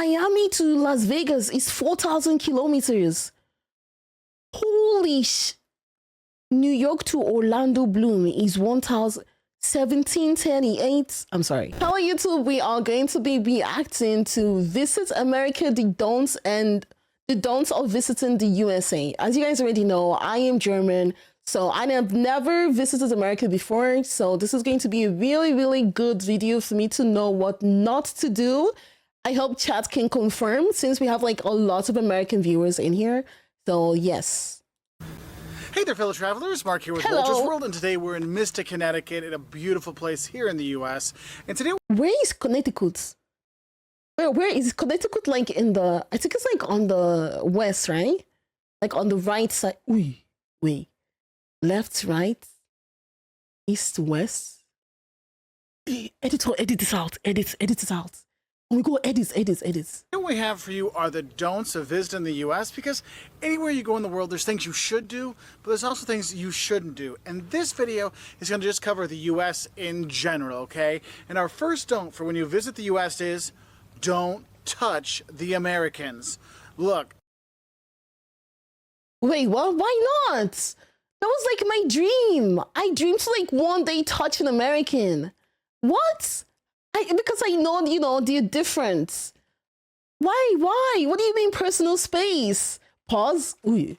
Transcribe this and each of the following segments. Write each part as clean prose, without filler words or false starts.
Miami to Las Vegas is 4,000 kilometers. Holy sh! New York to Orlando Bloom is 1,1738. I'm sorry. Hello YouTube, we are going to be reacting to Visit America, the don'ts and the don'ts of visiting the USA. As you guys already know, I am German, so I have never visited America before. So this is going to be a really good video for me to know what not to do. I hope chat can confirm since we have like a lot of American viewers in here. So yes. Hey there, fellow travelers. Mark here with Vulture's World, and today we're in Mystic, Connecticut, in a beautiful place here in the U.S. And today, where is Connecticut? Where is Connecticut? Like in the, I think it's like on the west, right? Like on the right side. Wait, left, right, east, west. Editor, edit this out. Edit this out. Oh my God, edits. what we have for you are the don'ts of visiting the U.S. because anywhere you go in the world, there's things you should do, but there's also things you shouldn't do. And this video is going to just cover the U.S. in general, okay? And our first don't for when you visit the U.S. is don't touch the Americans. Look. Wait, what? Why not? That was like my dream. I dreamed to like one day touch an American. What? Because I know, you know, they're different. Why? What do you mean personal space? Pause. Ooh.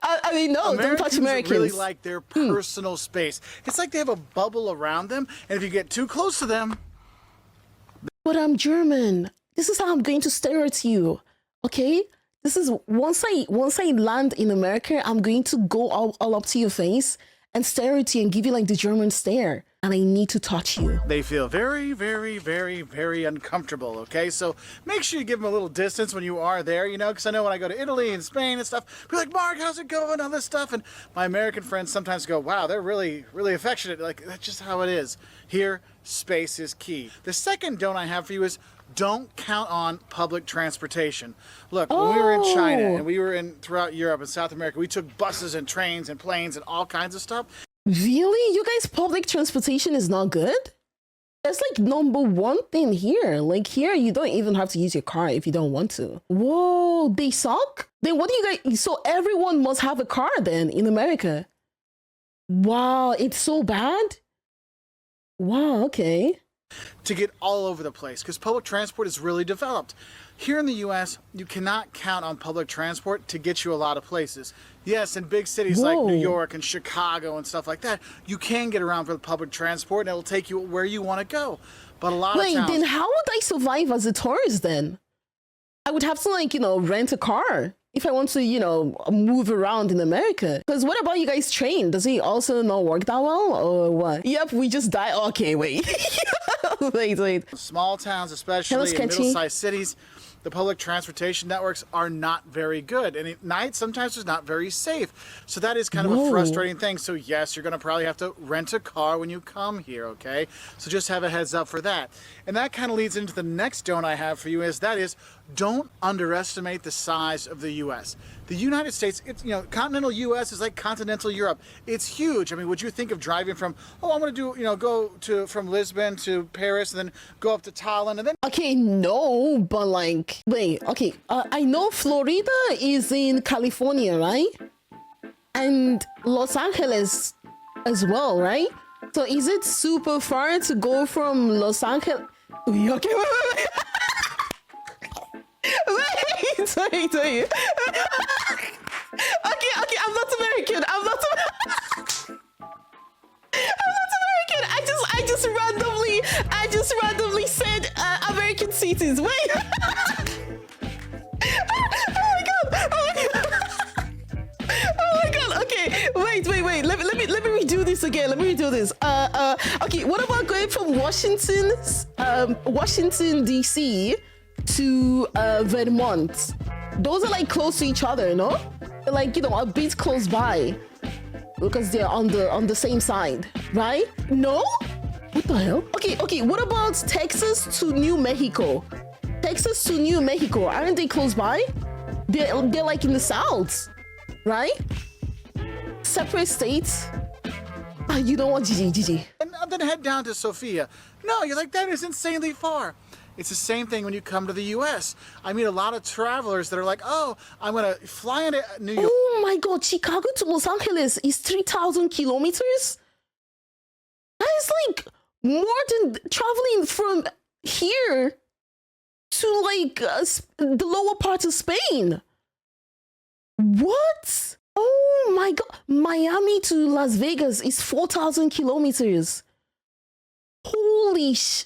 I mean, no, don't touch Americans. Really like their personal space. It's like they have a bubble around them, and if you get too close to them... But I'm German. This is how I'm going to stare at you, okay? This is, once I land in America, I'm going to go all up to your face and stare at you and give you like the German stare. And I need to touch you. They feel very uncomfortable, okay? So make sure you give them a little distance when you are there, you know, because I know when I go to Italy and Spain and stuff, be like, Mark, how's it going? All this stuff. And my American friends sometimes go, wow, they're really affectionate. Like, that's just how it is. Here, space is key. The second don't I have for you is don't count on public transportation. Look, when we were in China and we were throughout Europe and South America, we took buses and trains and planes and all kinds of stuff. Really? You guys, public transportation is not good? That's like #1 thing here. Like here, you don't even have to use your car if you don't want to. Whoa, they suck? Then what do you guys, so everyone must have a car then in America? Wow, it's so bad? Wow, okay. To get all over the place because public transport is really developed. Here in the U.S., you cannot count on public transport to get you a lot of places. Yes, in big cities like New York and Chicago and stuff like that, you can get around with public transport and it'll take you where you want to go. But a lot of towns... then how would I survive as a tourist then? I would have to like, you know, rent a car if I want to, you know, move around in America. Because what about you guys train? Does it also not work that well or what? Yep, we just die. Okay, wait. wait. Small towns, especially in middle-sized cities, the public transportation networks are not very good. And at night, sometimes it's not very safe. So that is kind of a frustrating thing. So yes, you're going to probably have to rent a car when you come here, okay? So just have a heads up for that. And that kind of leads into the next don't I have for you is don't underestimate the size of the U.S. The United States, it's, you know, continental U.S. is like continental Europe. It's huge. I mean, would you think of driving from, oh, I'm going to do, you know, from Lisbon to Paris and then go up to Tallinn and then... Okay, no, but like, wait, okay. I know Florida is in California, right? And Los Angeles as well, right? So is it super far to go from Los Angeles? Okay, wait. Wait. Okay, I'm not American. I just randomly said American cities. Wait. Oh my god. Okay. Wait. Let me redo this again. Okay, what about going from Washington DC to Vermont? Those are like close to each other, no? They're like, you know, a bit close by because they're on the same side, right? No? What the hell? Okay, what about Texas to New Mexico? Aren't they close by? They're like in the south, right? Separate states. You know what, GG. And then head down to Sofia. No, you're like, that is insanely far. It's the same thing when you come to the U.S. I meet a lot of travelers that are like, oh, I'm going to fly into New York. Oh my God, Chicago to Los Angeles is 3,000 kilometers? That is like more than traveling from here to like the lower part of Spain. What? Oh my God. Miami to Las Vegas is 4,000 kilometers. Holy sh.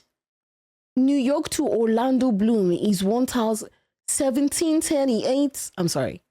New York to Orlando Bloom is 1,1738. I'm sorry.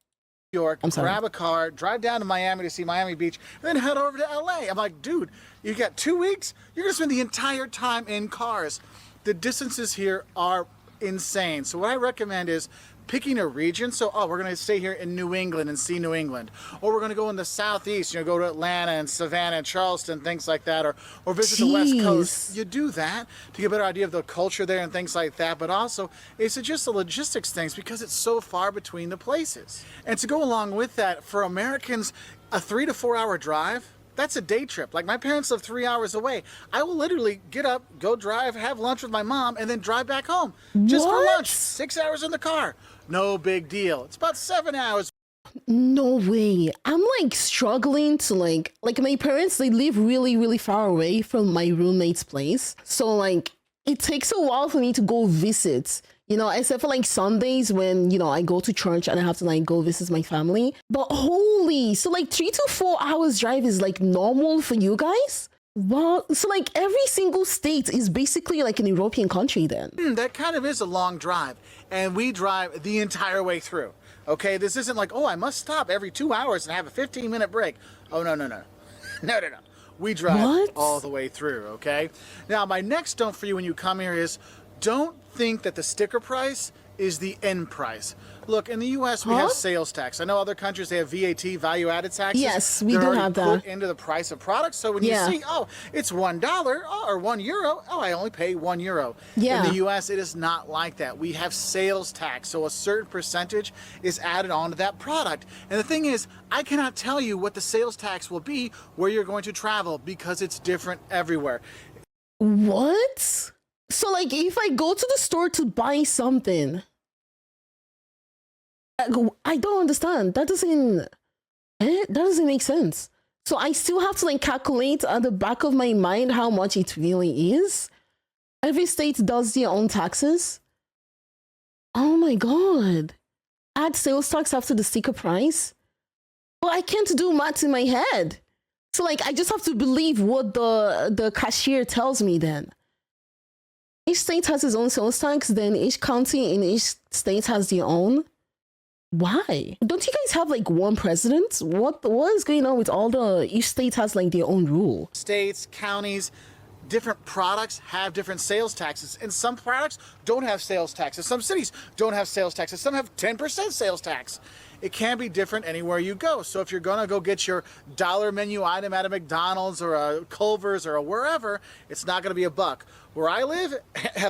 York, grab a car, drive down to Miami to see Miami Beach, and then head over to LA. I'm like, dude, you got 2 weeks? You're gonna spend the entire time in cars. The distances here are insane. So what I recommend is picking a region. So, oh, we're gonna stay here in New England and see New England. Or we're gonna go in the Southeast, go to Atlanta and Savannah and Charleston, things like that, or visit the West Coast. You do that to get a better idea of the culture there and things like that, but also it's just the logistics things because it's so far between the places. And to go along with that, for Americans, a 3 to 4 hour drive, that's a day trip. Like my parents live 3 hours away. I will literally get up, go drive, have lunch with my mom, and then drive back home. Just for lunch. 6 hours in the car. No big deal. It's about 7 hours. No way. I'm like struggling to like my parents, they live really, really far away from my roommate's place. So like it takes a while for me to go visit, except for like Sundays when, I go to church and I have to like go visit my family. But holy, so like 3 to 4 hours drive is like normal for you guys? Wow. So like every single state is basically like an European country then. That kind of is a long drive. And we drive the entire way through. Okay, this isn't like, oh, I must stop every 2 hours and have a 15-minute break. Oh, no. No. We drive all the way through, okay? Now, my next don't for you when you come here is don't think that the sticker price is the end price. Look, in the U.S., we have sales tax. I know other countries, they have VAT, value-added taxes. Yes, we do have that. Put into the price of products. So when you see, oh, it's $1 or €1, oh, I only pay €1. Yeah. In the U.S., it is not like that. We have sales tax, so a certain percentage is added onto that product. And the thing is, I cannot tell you what the sales tax will be where you're going to travel because it's different everywhere. What? So like if I go to the store to buy something, I don't understand. That doesn't make sense. So I still have to like calculate at the back of my mind how much it really is. Every state does their own taxes. Oh my God. Add sales tax after the sticker price. Well, I can't do math in my head. So like I just have to believe what the cashier tells me then. Each state has its own sales tax, then each county in each state has their own. Why? Don't you guys have like one president? What is going on with each state has like their own rule? States, counties, different products have different sales taxes. And some products don't have sales taxes. Some cities don't have sales taxes. Some have 10% sales tax. It can be different anywhere you go. So if you're gonna go get your dollar menu item at a McDonald's or a Culver's or a wherever, it's not gonna be $1. Where I live,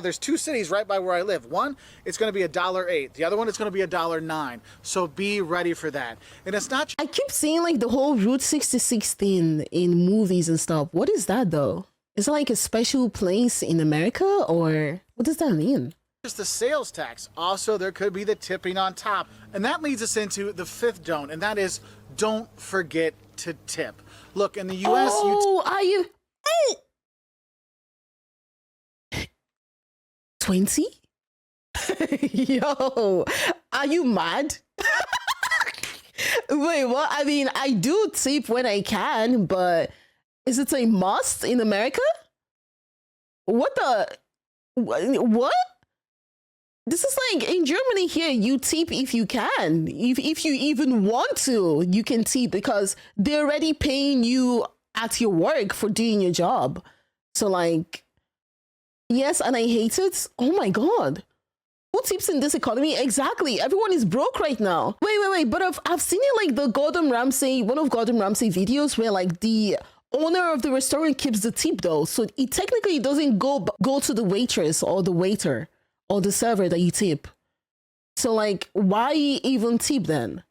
there's 2 cities right by where I live. One, it's gonna be $1.08. The other one, it's gonna be $1.09. So be ready for that. And it's not. I keep seeing like the whole Route 66 thing in movies and stuff. What is that though? Is it like a special place in America or what does that mean? Just the sales tax. Also, there could be the tipping on top. And that leads us into the 5th don't, and that is don't forget to tip. Look, in the U.S. Are you 20? Yo, are you mad? Wait, what? I mean, I do tip when I can, but is it a must in America? What? This is like in Germany here, you tip if you can. If you even want to, you can tip because they're already paying you at your work for doing your job. So like, yes, and I hate it. Oh my God. Who tips in this economy? Exactly. Everyone is broke right now. Wait. But I've seen it like the one of Gordon Ramsay videos where like the owner of the restaurant keeps the tip though. So it technically doesn't go to the waitress or the waiter or the server that you tip. So like, why even tip then?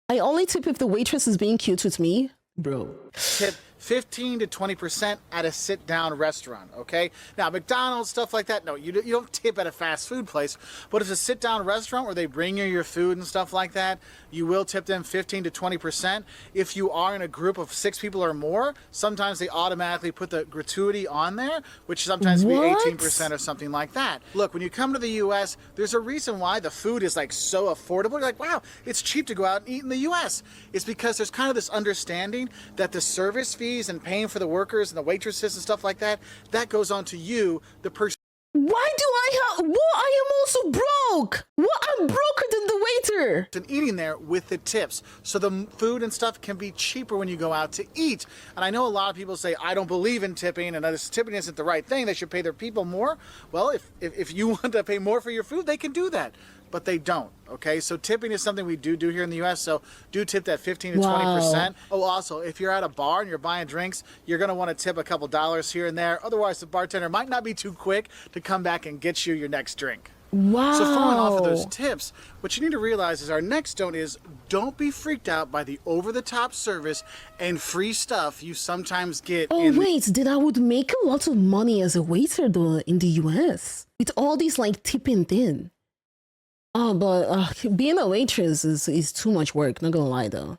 I only tip if the waitress is being cute with me. Bro. Tip 15 to 20% at a sit-down restaurant, okay? Now, McDonald's, stuff like that, no, you don't tip at a fast food place, but if it's a sit-down restaurant where they bring you your food and stuff like that, you will tip them 15 to 20%. If you are in a group of 6 people or more, sometimes they automatically put the gratuity on there, which sometimes be 18% or something like that. Look, when you come to the US, there's a reason why the food is like so affordable. You're like, wow, it's cheap to go out and eat in the US. It's because there's kind of this understanding that the service fees and paying for the workers and the waitresses and stuff like that, that goes on to you, the person. Why do I have? Well, I am also broke. Well, I'm broker than the waiter. And eating there with the tips, so the food and stuff can be cheaper when you go out to eat. And I know a lot of people say I don't believe in tipping, and this tipping isn't the right thing. They should pay their people more. Well, if you want to pay more for your food, they can do that, but they don't. Okay, so tipping is something we do here in the U.S. So do tip that 15 to 20%. Oh, also, if you're at a bar and you're buying drinks, you're going to want to tip a couple dollars here and there. Otherwise, the bartender might not be too quick to come back and get you your next drink. Wow. So following off of those tips, what you need to realize is our next don't is don't be freaked out by the over-the-top service and free stuff you sometimes get. Oh, wait, then I would make a lot of money as a waiter though in the U.S. with all these like tipping thing. Oh, but being a waitress is too much work, not gonna lie though.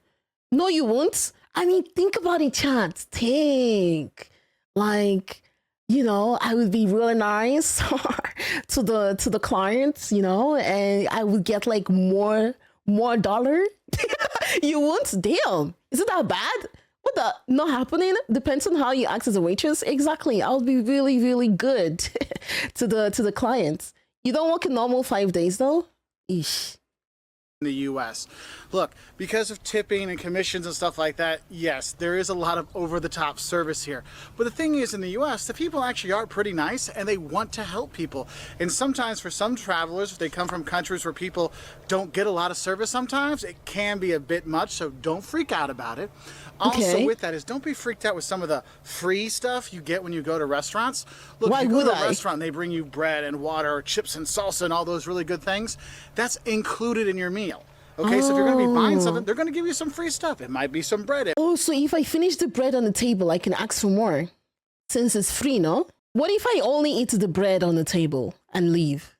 No, you won't. I mean, think about it, chat. Think. Like, you know, I would be really nice to the clients, you know, and I would get like more dollar. You won't? Damn. Is it that bad? What the? Not happening? Depends on how you act as a waitress. Exactly. I'll be really, really good to the clients. You don't work a normal 5 days though? Eesh. In the US. Look, because of tipping and commissions and stuff like that, yes, there is a lot of over-the-top service here. But the thing is, in the US, the people actually are pretty nice and they want to help people. And sometimes for some travelers, if they come from countries where people don't get a lot of service sometimes, it can be a bit much, so don't freak out about it. Also with that is don't be freaked out with some of the free stuff you get when you go to restaurants. Look, if you go to a restaurant and they bring you bread and water or chips and salsa and all those really good things, that's included in your meal. Okay, so if you're going to be buying something, they're going to give you some free stuff. It might be some bread. Oh, so if I finish the bread on the table, I can ask for more since it's free, no? What if I only eat the bread on the table and leave?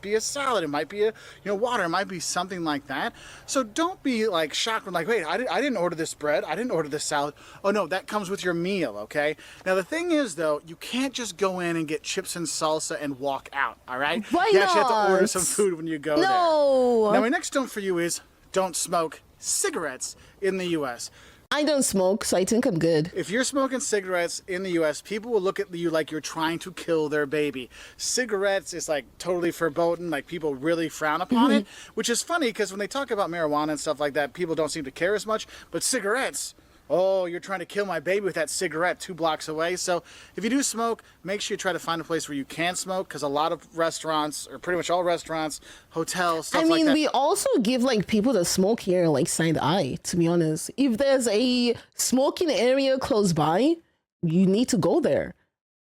Be a salad, it might be a water, it might be something like that. So don't be like shocked when like, wait, I didn't order this bread, I didn't order this salad. Oh no, that comes with your meal. Okay, now the thing is though, you can't just go in and get chips and salsa and walk out. All right, why you not? actually have to order some food when you go there. Now my next don't for you is don't smoke cigarettes in the US. I don't smoke, so I think I'm good. If you're smoking cigarettes in the US, people will look at you like you're trying to kill their baby. Cigarettes is like totally verboten, like people really frown upon it, which is funny because when they talk about marijuana and stuff like that, people don't seem to care as much, but cigarettes, oh, you're trying to kill my baby with that cigarette 2 blocks away. So if you do smoke, make sure you try to find a place where you can smoke, because a lot of restaurants, or pretty much all restaurants, hotels, stuff like that. I mean, we also give like people that smoke here like side eye, to be honest. If there's a smoking area close by, you need to go there.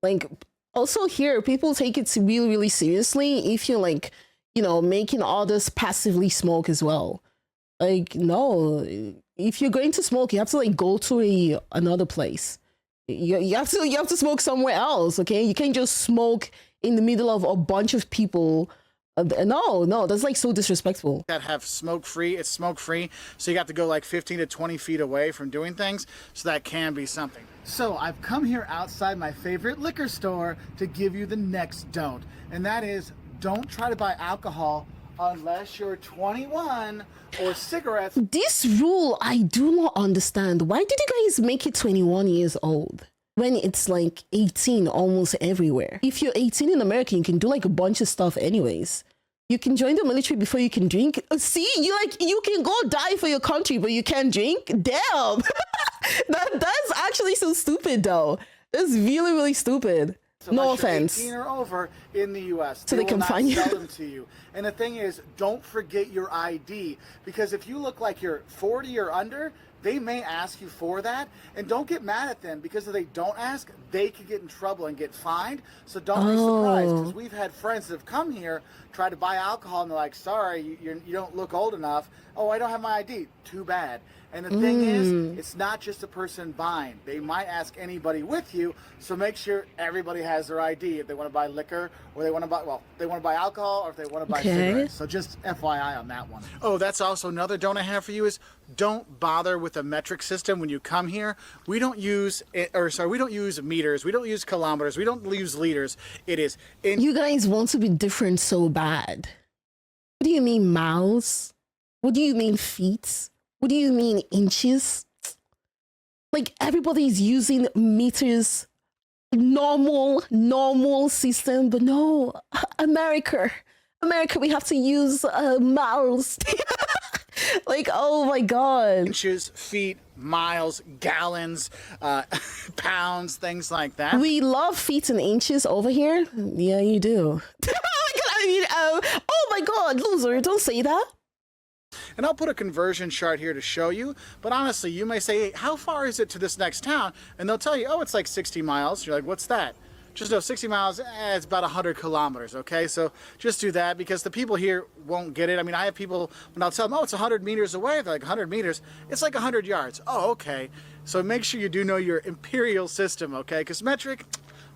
Like also here, people take it really, really seriously if you're like, you know, making others passively smoke as well. Like, no, if you're going to smoke, you have to like go to another place. You have to smoke somewhere else. Okay, you can't just smoke in the middle of a bunch of people. No, that's like so disrespectful. That have smoke free, it's smoke free, so you have to go like 15 to 20 feet away from doing things, so that can be something. So I've come here outside my favorite liquor store to give you the next don't, and that is don't try to buy alcohol unless you're 21 or cigarettes. This rule I do not understand. Why did you guys make it 21 years old when it's like 18 almost everywhere? If you're 18 in America, you can do like a bunch of stuff anyways. You can join the military before you can drink. See, you can go die for your country, but you can't drink? Damn. That's actually so stupid though. That's really, really stupid. No offense. 18 or over in the U.S. So they can find you. Sell them to you. And the thing is, don't forget your ID, because if you look like you're 40 or under, they may ask you for that. And don't get mad at them, because if they don't ask, they could get in trouble and get fined. So don't be surprised, because we've had friends that have come here, try to buy alcohol, and they're like, sorry, you don't look old enough. Oh, I don't have my ID. Too bad. And the thing is, it's not just the person buying. They might ask anybody with you, so make sure everybody has their ID if they want to buy liquor or they want to buy, well, they want to buy alcohol or if they want to buy cigarettes. So just FYI on that one. Oh, that's also another don't I have for you is don't bother with a metric system when you come here. We don't use, we don't use meters, we don't use kilometers, we don't use liters. It is in. You guys want to be different so bad. What do you mean miles? What do you mean feet? What do you mean inches? Like everybody's using meters, normal system, but no, America, we have to use miles. Like, oh my God. Inches, feet, miles, gallons, pounds, things like that. We love feet and inches over here. Yeah, you do. Oh my God, loser, don't say that. And I'll put a conversion chart here to show you, but honestly, you may say, hey, how far is it to this next town? And they'll tell you, oh, it's like 60 miles. You're like, what's that? Just know 60 miles, it's about 100 kilometers, okay? So just do that because the people here won't get it. I mean, I have people, when I'll tell them, oh, it's 100 meters away, they're like, 100 meters, it's like 100 yards. Oh, okay. So make sure you do know your imperial system, okay? Because metric,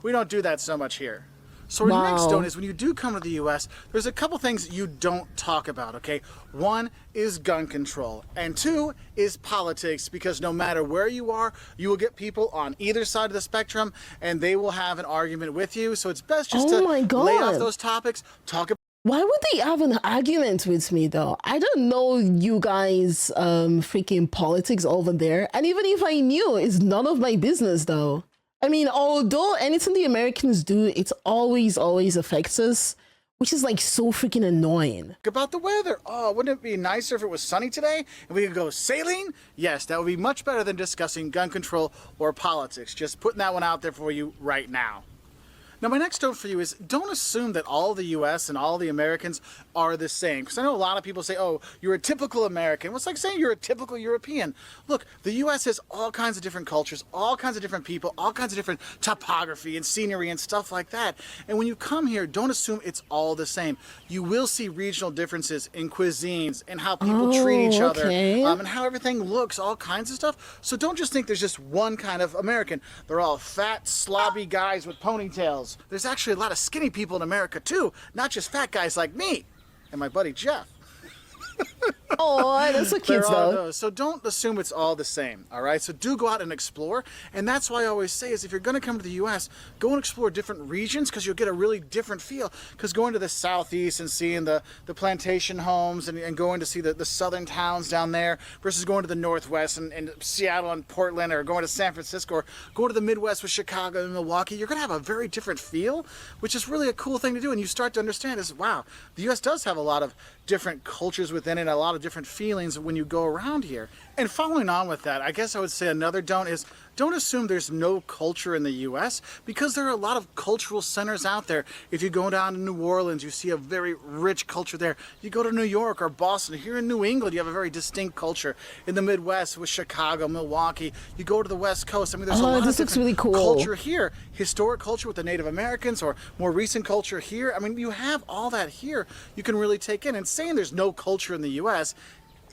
we don't do that so much here. So our next don't is when you do come to the U.S., there's a couple things you don't talk about, okay? One is gun control, and two is politics, because no matter where you are, you will get people on either side of the spectrum, and they will have an argument with you. So it's best just to lay off those topics, talk about. Why would they have an argument with me though? I don't know you guys freaking politics over there, and even if I knew, it's none of my business though. I mean, although anything the Americans do, it's always affects us, which is like so freaking annoying. About the weather. Oh, wouldn't it be nicer if it was sunny today and we could go sailing? Yes, that would be much better than discussing gun control or politics. Just putting that one out there for you right now. Now, my next note for you is don't assume that all the U.S. and all the Americans are the same. Because I know a lot of people say, oh, you're a typical American. Well, it's like saying you're a typical European. Look, the U.S. has all kinds of different cultures, all kinds of different people, all kinds of different topography and scenery and stuff like that. And when you come here, don't assume it's all the same. You will see regional differences in cuisines and how people treat each other and how everything looks, all kinds of stuff. So don't just think there's just one kind of American. They're all fat, slobby guys with ponytails. There's actually a lot of skinny people in America too, not just fat guys like me and my buddy Jeff. Oh, that's so cute though. So don't assume it's all the same, all right? So do go out and explore, and that's why I always say is if you're going to come to the U.S., go and explore different regions because you'll get a really different feel. Because going to the southeast and seeing the plantation homes and going to see the southern towns down there versus going to the northwest and Seattle and Portland, or going to San Francisco, or going to the Midwest with Chicago and Milwaukee, you're going to have a very different feel, which is really a cool thing to do. And you start to understand is, wow, the U.S. does have a lot of different cultures within it, a lot of different feelings when you go around here. And following on with that, I guess I would say another don't is don't assume there's no culture in the U.S. because there are a lot of cultural centers out there. If you go down to New Orleans, you see a very rich culture there. You go to New York or Boston, here in New England, you have a very distinct culture. In the Midwest with Chicago, Milwaukee, you go to the West Coast. I mean, there's a lot of different really cool culture here. Historic culture with the Native Americans, or more recent culture here. I mean, you have all that here you can really take in. And saying there's no culture in the U.S.,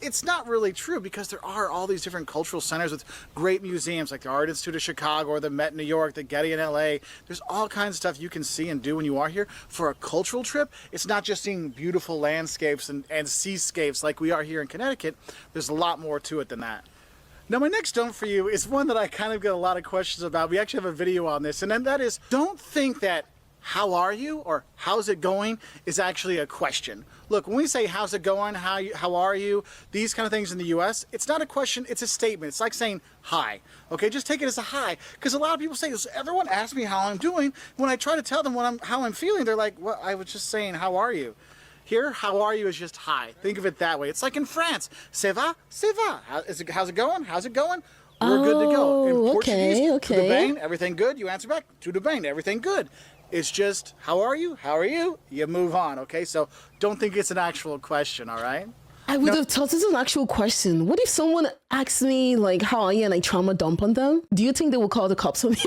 it's not really true, because there are all these different cultural centers with great museums like the Art Institute of Chicago or the Met in New York, the Getty in LA. There's all kinds of stuff you can see and do when you are here. For a cultural trip, it's not just seeing beautiful landscapes and seascapes like we are here in Connecticut. There's a lot more to it than that. Now, my next don't for you is one that I kind of get a lot of questions about. We actually have a video on this, and then that is, don't think that how are you or how's it going is actually a question. Look, when we say how's it going, how are you, these kind of things in the U.S., it's not a question, it's a statement. It's like saying hi, okay? Just take it as a hi, because a lot of people say this. Everyone asks me how I'm doing. When I try to tell them how I'm feeling, they're like, well, I was just saying how are you. Here, how are you is just hi. Think of it that way. It's like in France, ça va, ça va. How's it going? How's it going? We're good to go. In Portuguese, tudo bem, everything good? You answer back, tudo bem, everything good. It's just, how are you? How are you? You move on, okay? So don't think it's an actual question, all right? I would have thought it's an actual question. What if someone asks me, like, how are you, and I trauma dump on them? Do you think they will call the cops on me?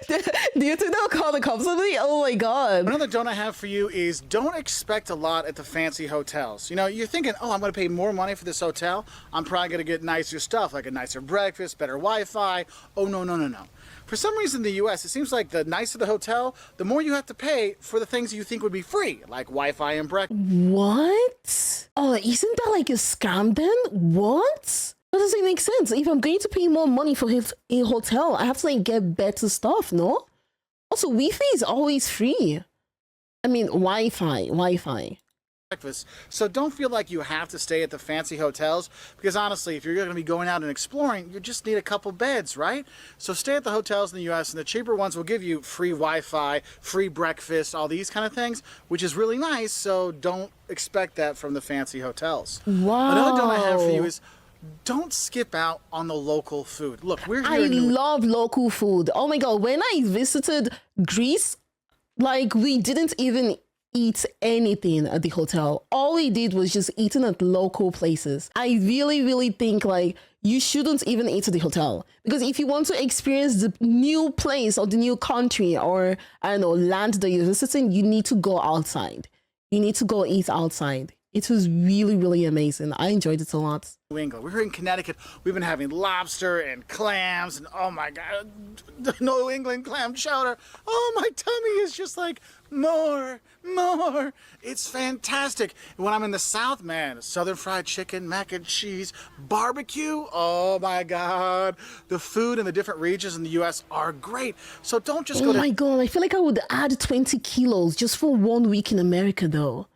Do you think they'll call the cops on me? Oh my god. Another don't I have for you is don't expect a lot at the fancy hotels. You know, you're thinking, oh, I'm going to pay more money for this hotel. I'm probably going to get nicer stuff, like a nicer breakfast, better Wi-Fi. Oh, no, no, no, no. For some reason in the US, it seems like the nicer the hotel, the more you have to pay for the things you think would be free, like Wi-Fi and breakfast. What? Oh, isn't that like a scam then? What? That doesn't make sense. If I'm going to pay more money for a hotel, I have to like get better stuff, no? Also, Wi-Fi is always free. I mean, Wi-Fi. Breakfast. So don't feel like you have to stay at the fancy hotels, because honestly, if you're going to be going out and exploring, you just need a couple beds, right? So stay at the hotels in the US, and the cheaper ones will give you free Wi-Fi, free breakfast, all these kind of things, which is really nice. So don't expect that from the fancy hotels. Wow. Another don't I have for you is don't skip out on the local food. Look, we're here. I love local food. Oh my god, when I visited Greece, like we didn't even eat anything at the hotel. All we did was just eating at local places. I really think like you shouldn't even eat at the hotel, because if you want to experience the new place or the new country or I don't know, land that you're visiting, you need to go outside. You need to go eat outside. It was really amazing. I enjoyed it a lot. New England. We're here in Connecticut. We've been having lobster and clams and oh my god, the New England clam chowder. Oh, my tummy is just like more. It's fantastic. And when I'm in the South, man, Southern fried chicken, mac and cheese, barbecue. Oh my god. The food in the different regions in the US are great. So don't just go to... Oh my god, I feel like I would add 20 kilos just for 1 week in America though.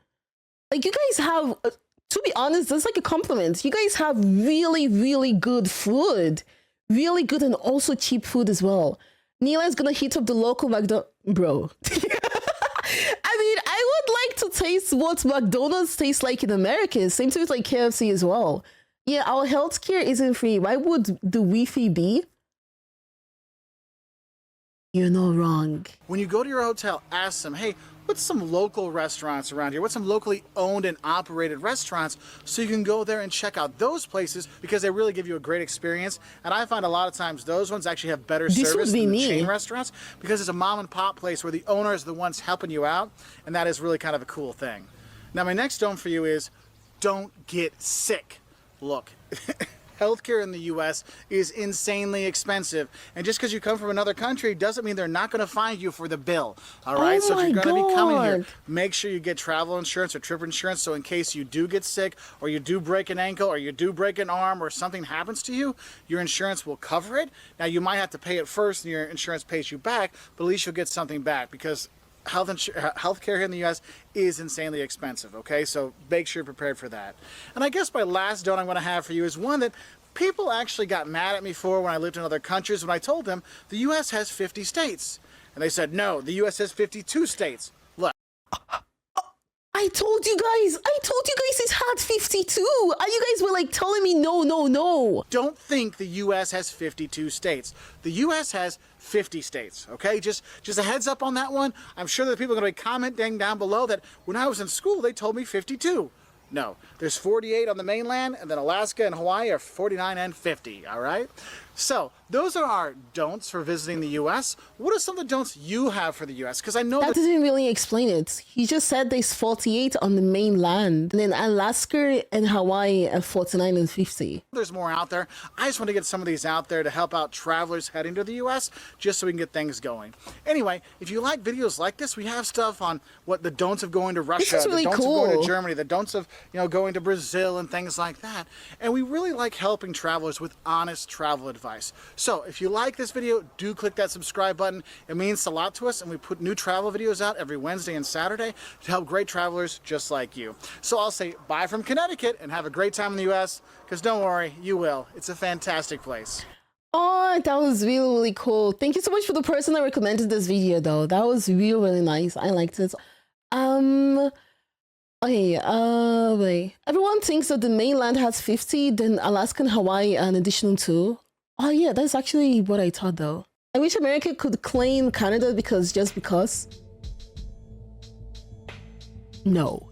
Like you guys have, to be honest, that's like a compliment. You guys have really good food. Really good and also cheap food as well. Neela is gonna hit up the local McDonald's. Bro. I mean, I would like to taste what McDonald's tastes like in America. Same thing with like KFC as well. Yeah, our healthcare isn't free. Why would the Wi-Fi be? You're not wrong. When you go to your hotel, ask them, hey, what's some local restaurants around here? What's some locally owned and operated restaurants, so you can go there and check out those places, because they really give you a great experience. And I find a lot of times those ones actually have better service than the chain restaurants, because it's a mom and pop place where the owner is the ones helping you out, and that is really kind of a cool thing. Now my next don't for you is don't get sick. Look. Healthcare in the US is insanely expensive. And just because you come from another country doesn't mean they're not going to find you for the bill. All right? So if you're going to be coming here, make sure you get travel insurance or trip insurance, so in case you do get sick or you do break an ankle or you do break an arm or something happens to you, your insurance will cover it. Now you might have to pay it first and your insurance pays you back, but at least you'll get something back, because healthcare here in the US is insanely expensive, okay? So make sure you're prepared for that. And I guess my last don't I'm going to have for you is one that people actually got mad at me for when I lived in other countries, when I told them the US has 50 states. And they said, no, the US has 52 states. Look. I told you guys it had 52. And you guys were like telling me no. Don't think the US has 52 states. The US has 50 states, okay? Just a heads up on that one. I'm sure that people are going to be commenting down below that when I was in school, they told me 52. No, there's 48 on the mainland, and then Alaska and Hawaii are 49 and 50, all right? So those are our don'ts for visiting the US. What are some of the don'ts you have for the US? Because I know that didn't really explain it. He just said there's 48 on the mainland, and then Alaska and Hawaii are 49 and 50. There's more out there. I just want to get some of these out there to help out travelers heading to the US, just so we can get things going. Anyway, if you like videos like this, we have stuff on what the don'ts of going to Russia, this is really the don'ts cool. of going to Germany, the don'ts of going to Brazil and things like that. And we really like helping travelers with honest travel advice. So if you like this video, do click that subscribe button. It means a lot to us, and we put new travel videos out every Wednesday and Saturday to help great travelers just like you. So I'll say bye from Connecticut and have a great time in the US, because don't worry, you will. It's a fantastic place. Oh, that was really cool. Thank you so much for the person that recommended this video though. That was really nice. I liked it. Okay, wait. Everyone thinks that the mainland has 50, then Alaska and Hawaii are an additional 2. Oh yeah, that's actually what I thought though. I wish America could claim Canada just because. No.